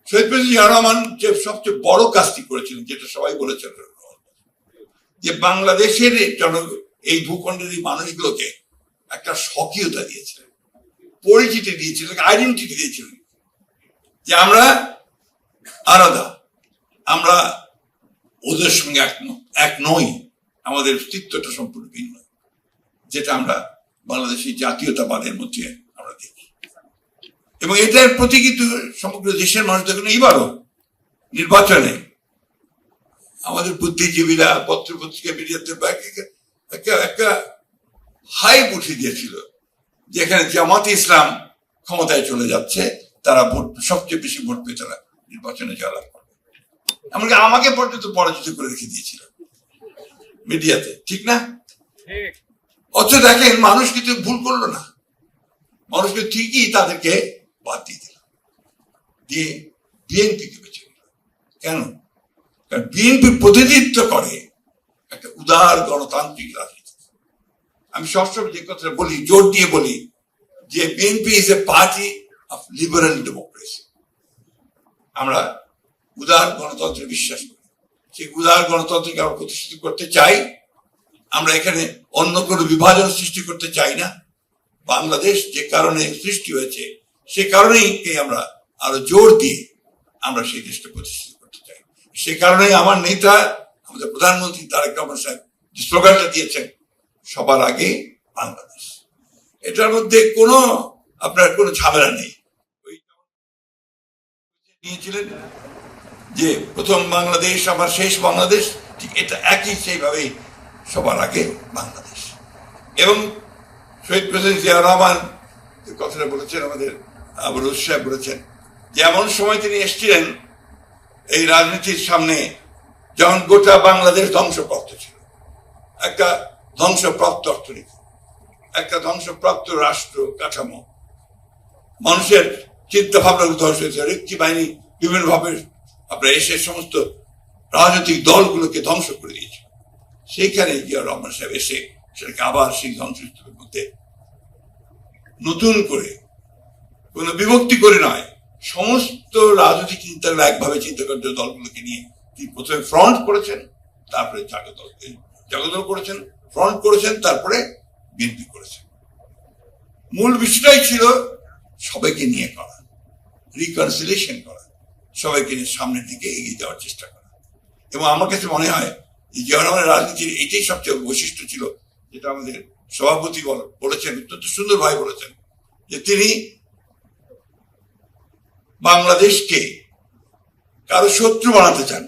শহীদ president Zia Rahman যে সবচেয়ে বড় কাজটি করেছিলেন, যেটা সবাই বলেছেন, যে বাংলাদেশের এই ভূখণ্ডের এই মানুষগুলোকে একটা স্বকীয়তা দিয়েছিলেন, পরিচিতি দিয়েছিলেন, আইডেন্টিটি দিয়েছিলেন, যে আমরা আলাদা, আমরা ওদের সঙ্গে এক নই, আমাদের অস্তিত্বটা সম্পূর্ণ ভিন্ন, যেটা আমরা বাংলাদেশি জাতীয়তাবাদের মধ্যে আমরা দেখি। এবং এটার প্রতি কিন্তু সমগ্র দেশের মানুষ দেখুন, এইবারও নির্বাচনে আমাদের বুদ্ধিজীবীরা, পত্র পত্রিকা, মিডিয়াতে একটা হাইপ উঠে দিয়েছিল, যেখানে জামাতে ইসলাম ক্ষমতায় চলে যাচ্ছে, তারা সবচেয়ে বেশি ভোট পেয়ে তারা নির্বাচনে জয়লাভ করবে। এমনকি আমাকে পর্যন্ত পরাজিত করে রেখে দিয়েছিল মিডিয়াতে, ঠিক না? অথচ দেখেন, মানুষ কিন্তু ভুল করলো না, মানুষকে ঠিকই তাদেরকে বাদ দিয়ে দিল, দিয়ে বিএনপিকে বেছে নিল। কেন? কারণ বিএনপি প্রতিনিধিত্ব করে একটা উদার গণতান্ত্রিক রাজনীতি। আমি সবসময় যে কথা বলি, জোর দিয়ে বলি, যে BNP is a party of liberal democracy. আমরা উদার গণতন্ত্রে বিশ্বাস করি, সেই উদার গণতন্ত্রকে আমরা প্রতিষ্ঠিত করতে চাই। আমরা এখানে অন্য কোনো বিভাজন সৃষ্টি করতে চাই না। বাংলাদেশ যে কারণে সৃষ্টি হয়েছে, সে কারণেই আমরা আরো জোর দিয়ে আমরা সেই দেশটা প্রতিষ্ঠিত করতে চাই। সে কারণেই আমার নেতা, আমাদের প্রধানমন্ত্রী তারেক রহমান সাহেব যে স্লোগানটা দিয়েছেন, সবার আগে বাংলাদেশ, এটার মধ্যে আপনার কোনো ঝামেলা নেই। নিয়েছিলেন যে প্রথম বাংলাদেশ আমার শেষ বাংলাদেশ, ঠিক এটা একই সেইভাবেই সবার আগে বাংলাদেশ। এবং শহীদ প্রেসিডেন্ট জিয়া রহমান যে কথাটা বলেছেন, আমাদের আবুল সাহেব বলেছেন, যে এমন সময় তিনি এসেছিলেন এই রাজনীতির সামনে যখন গোটা বাংলাদেশ ধ্বংসপ্রাপ্ত ছিল, একটা ধ্বংসপ্রাপ্ত অর্থনীতি, একটা ধ্বংসপ্রাপ্ত রাষ্ট্র কাঠামো, মানুষের চিন্তা ভাবনা ধ্বংস হয়েছে, রিক্তি বাহিনী বিভিন্নভাবে আপনার এসে সমস্ত রাজনৈতিক দলগুলোকে ধ্বংস করে দিয়েছে। সেইখানে জিয়া রহমান সাহেব এসে সেটাকে আবার সেই ধ্বংসস্তূপের মধ্যে নতুন করে, কোনো বিভক্তি করে নয়, সমস্ত রাজনৈতিক চিন্তাগুলো একভাবে চিন্তা করতে দলগুলোকে নিয়ে তিনি প্রথমে ফ্রন্ট করেছেন, তারপরে জাগদল করেছেন, ফ্রন্ট করেছেন, তারপরে বিএনপি করেছেন। মূল বিষয়টাই ছিল সবাইকে নিয়ে করা, রিকনসিলিয়েশন করা, সবাইকে নিয়ে সামনের দিকে এগিয়ে যাওয়ার চেষ্টা করা। এবং আমার কাছে মনে হয় যে জিয়া রহমানের রাজনীতির এটাই সবচেয়ে বৈশিষ্ট্য ছিল, যেটা আমাদের সভাপতি বলেছেন, অত্যন্ত সুন্দর ভাই বলেছেন, যে তিনি বাংলাদেশকে কারো শত্রু বানাতে চান,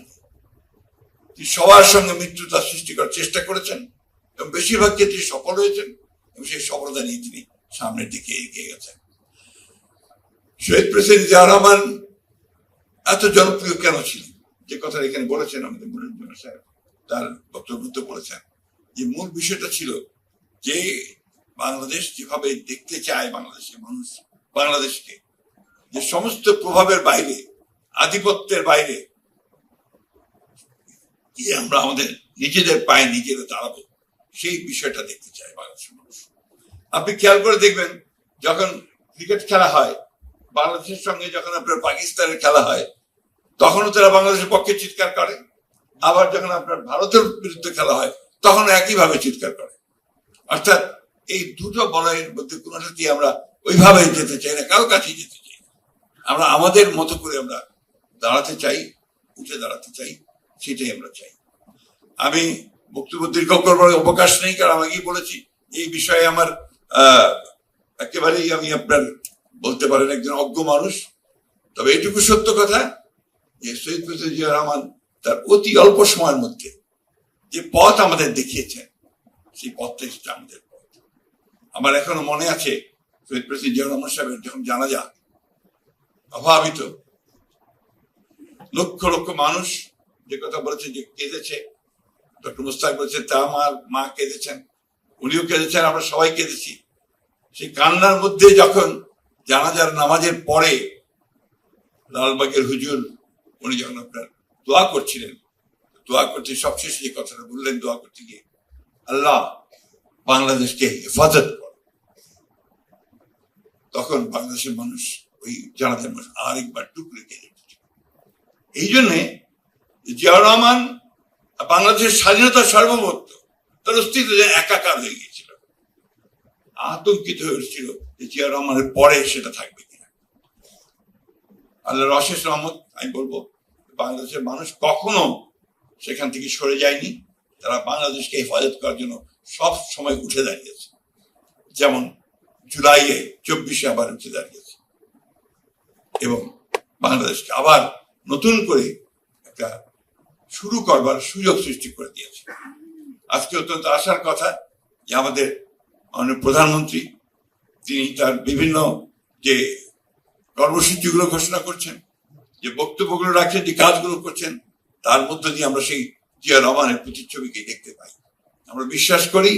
তিনি সবার সঙ্গে মিত্রতা সৃষ্টি করার চেষ্টা করেছেন এবং বেশিরভাগ ক্ষেত্রে সফল হয়েছেন, এবং সেই সফলতা নিয়ে তিনি সামনের দিকে এগিয়ে গেছেন। শহীদ প্রেসিডেন্ট জিয়া রহমান এত জনপ্রিয় কেন ছিলেন, যে কথা এখানে বলেছেন আমাদের মনিরুজ্জামান সাহেব, তার বক্তব্য বলেছেন, যে মূল বিষয়টা ছিল যে বাংলাদেশ যেভাবে দেখতে চায় বাংলাদেশের মানুষ বাংলাদেশকে, যে সমস্ত প্রভাবের বাইরে, আধিপত্যের বাইরে আমরা আমাদের নিজেদের পায়ে নিজেরা দাঁড়াবো, সেই বিষয়টা দেখতে চায় বাংলাদেশের মানুষ। আপনি খেয়াল করে দেখবেন, যখন ক্রিকেট খেলা হয় বাংলাদেশের সঙ্গে, যখন আপনার পাকিস্তানের খেলা হয়, তখনও তারা বাংলাদেশের পক্ষে চিৎকার করে, আবার যখন আপনার ভারতের বিরুদ্ধে খেলা হয় তখন একইভাবে চিৎকার করে। অর্থাৎ এই দুটো বলয়ের মধ্যে কোনোটাতেই আমরা ওইভাবে যেতে চাই না, কারো কাছেই যেতে চাই না। আমরা আমাদের মতো করে আমরা দাঁড়াতে চাই, উঠে দাঁড়াতে চাই, সেটাই আমরা চাই। আমি বক্তব্য দীর্ঘ করবার অবকাশ নেই, কারণ আগেই বলেছি এই বিষয়ে আমার একেবারেই আমি আপনার বলতে পারেন একজন অজ্ঞ মানুষ। তবে এটুকু সত্য কথা যে শহীদ প্রেসিডেন্ট জিয়া রহমান তার অতি অল্প সময়ের মধ্যে যে পথ আমাদের দেখিয়েছেন, সেই পথটা হচ্ছে আমাদের পথ। আমার এখনো মনে আছে শহীদ প্রেসিডেন্ট জিয়া রহমান সাহেবের যখন জানাজা, অভাবিত লক্ষ লক্ষ মানুষ যে কথা বলেছে, যে কেঁদেছে, ডক্টর মুস্তাক বলেছে তা আমার মা কেঁদেছেন, উনিও কেঁদেছেন, আমরা সবাই কেঁদেছি। সেই কান্নার মধ্যে যখন জানাজার নামাজের পরে লালবাগের হুজুর উনি যখন আপনার দোয়া করছিলেন, দোয়া করতে সবশেষে যে কথাটা বললেন, দোয়া করতে গিয়ে, আল্লাহ বাংলাদেশকে হেফাজত কর, তখন বাংলাদেশের মানুষ, ওই জানাজার মানুষ আরেকবার টুকরে কেঁদে উঠেছে। এই জন্যে জিয়াউর রহমান বাংলাদেশের স্বাধীনতার সার্বভৌমত্ব তার অস্তিত্ব যেন একাকার হয়ে গিয়েছিল। আতঙ্কিত হয়ে উঠছিল যে জিয়াউর রহমানের পরে সেটা থাকবে কিনা। আল্লাহর অশেষ রহমত, আমি বলবো বাংলাদেশের মানুষ কখনো সেখান থেকে সরে যায়নি। তারা বাংলাদেশকে হেফাজত করার জন্য সব সময় উঠে দাঁড়িয়েছে, যেমন জুলাইয়ে 24-এ আবার উঠে দাঁড়িয়েছে এবং বাংলাদেশকে আবার নতুন করে একটা শুরু করবার সুযোগ সৃষ্টি করে দিয়েছে। আজকে অত্যন্ত আশার কথা যে আমাদের মাননীয় প্রধানমন্ত্রী তিনি তার বিভিন্ন যে কর্মসূচিগুলো ঘোষণা করছেন, যে বক্তব্যগুলো রাখছেন, যে কাজগুলো করছেন, তার মধ্য দিয়ে আমরা সেই জিয়া রহমানের প্রতিচ্ছবিকে দেখতে পাই। আমরা বিশ্বাস করি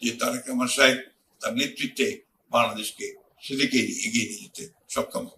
যে তারেক রহমান সাহেব তার নেতৃত্বে বাংলাদেশকে সেদিকে এগিয়ে নিয়ে যেতে সক্ষম হবে।